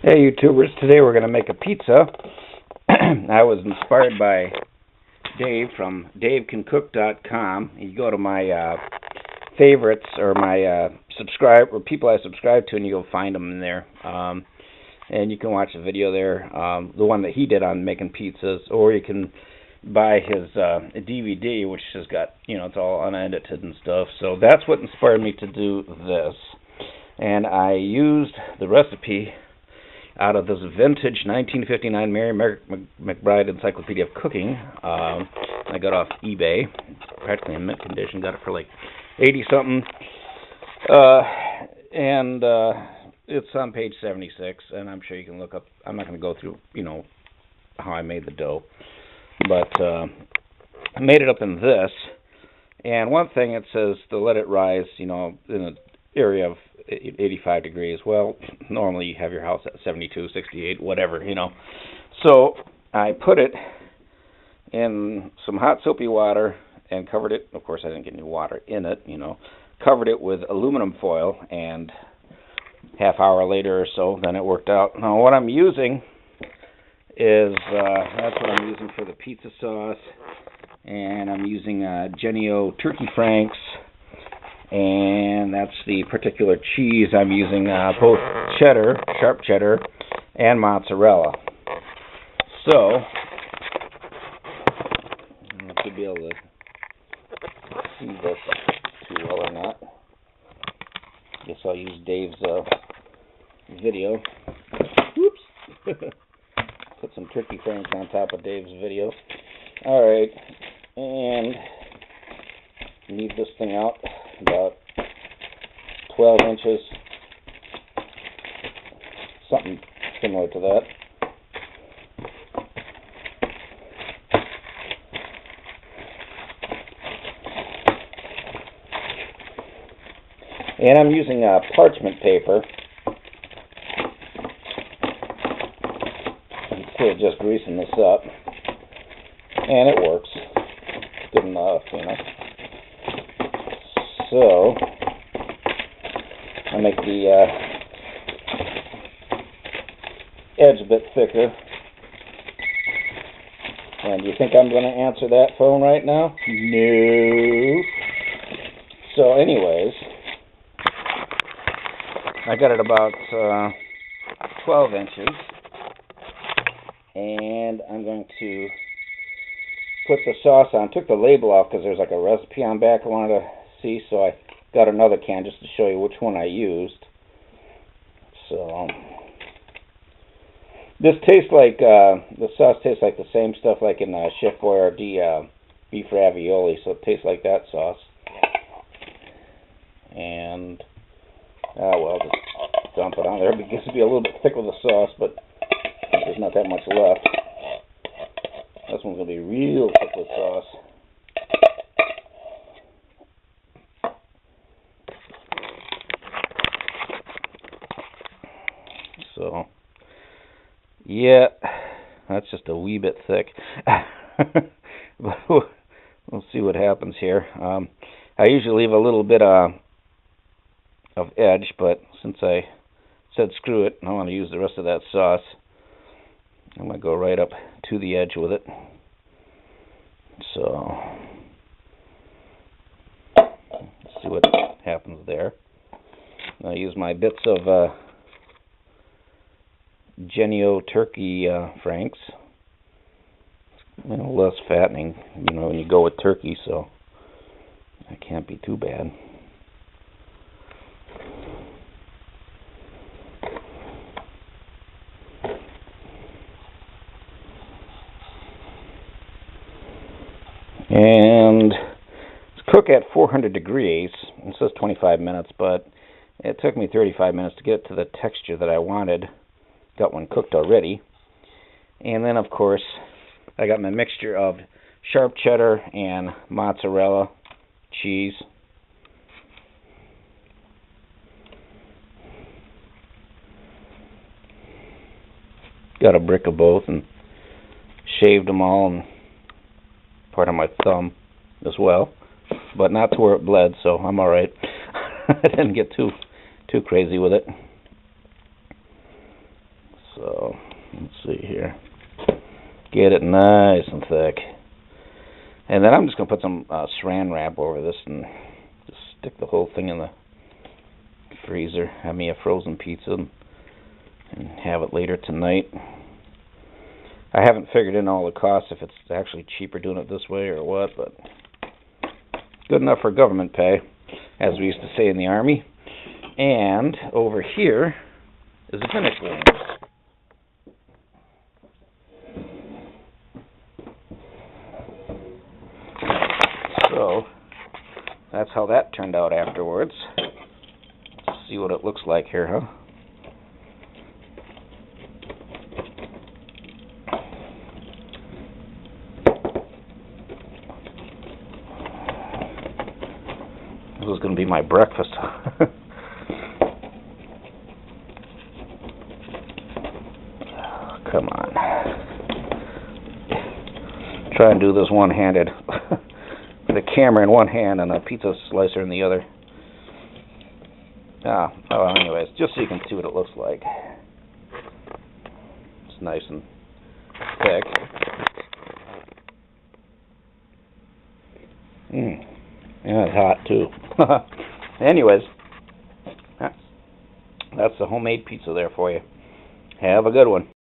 Hey YouTubers, today we're going to make a pizza. I was inspired by Dave from DaveCanCook.com. You go to my favorites or my people I subscribe to, and you'll find them in there. And you can watch the video there, the one that he did on making pizzas, or you can buy his DVD, which has got, it's all unedited and stuff. So that's what inspired me to do this. And I used the recipe out of this vintage 1959 Mary McBride Encyclopedia of Cooking. I got off eBay, practically in mint condition. Got it for like 80-something. And it's on page 76, and I'm sure you can look up. I'm not going to go through, how I made the dough. But I made it up in this. And one thing, it says to let it rise, in an area of 85 degrees. Well, normally you have your house at 72, 68, whatever, So I put it in some hot soapy water and covered it. Of course, I didn't get any water in it, Covered it with aluminum foil, and half hour later or so, then it worked out. Now, what I'm using is, that's what I'm using for the pizza sauce. And I'm using Jennie-O Turkey Franks. And that's the particular cheese I'm using, both cheddar, sharp cheddar, and mozzarella. So, I don't know if you'll be able to see this too well or not. Guess I'll use Dave's video. Whoops! Put some turkey franks on top of Dave's video. Alright, and leave this thing out about 12 inches, something similar to that. And I'm using parchment paper. Instead of just greasing this up. And it works. Good enough, So, I make the edge a bit thicker. And you think I'm going to answer that phone right now? No. So anyways, I got it about 12 inches. And I'm going to put the sauce on. Took the label off because there's like a recipe on back I wanted to see, so I got another can just to show you which one I used. So this tastes like the sauce tastes like the same stuff like in Chef Boyardee beef ravioli, so it tastes like that sauce. And well, just dump it on there because it'll be a little bit thick with the sauce, but there's not that much left. This one's gonna be real thick with sauce. So, yeah, that's just a wee bit thick. But we'll see what happens here. I usually leave a little bit of edge, but since I said screw it, I want to use the rest of that sauce. I'm going to go right up to the edge with it. So, let's see what happens there. I'll use my bits of Jennie-O Turkey Franks. Less fattening, when you go with turkey, so that can't be too bad. And cook at 400 degrees. It says 25 minutes, but it took me 35 minutes to get it to the texture that I wanted. Got one cooked already. And then, of course, I got my mixture of sharp cheddar and mozzarella cheese. Got a brick of both and shaved them all, and part of my thumb as well, but not to where it bled, so I'm alright. I didn't get too crazy with it. Get it nice and thick. And then I'm just going to put some saran wrap over this and just stick the whole thing in the freezer. Have me a frozen pizza and have it later tonight. I haven't figured in all the costs, if it's actually cheaper doing it this way or what, but good enough for government pay, as we used to say in the Army. And over here is the tennis game. So that's how that turned out afterwards. Let's see what it looks like here, huh? This is going to be my breakfast. Come on. Try and do this one-handed. With a camera in one hand and a pizza slicer in the other. Well, anyways, just so you can see what it looks like. It's nice and thick. Yeah, it's hot too. Anyways, that's the homemade pizza there for you. Have a good one.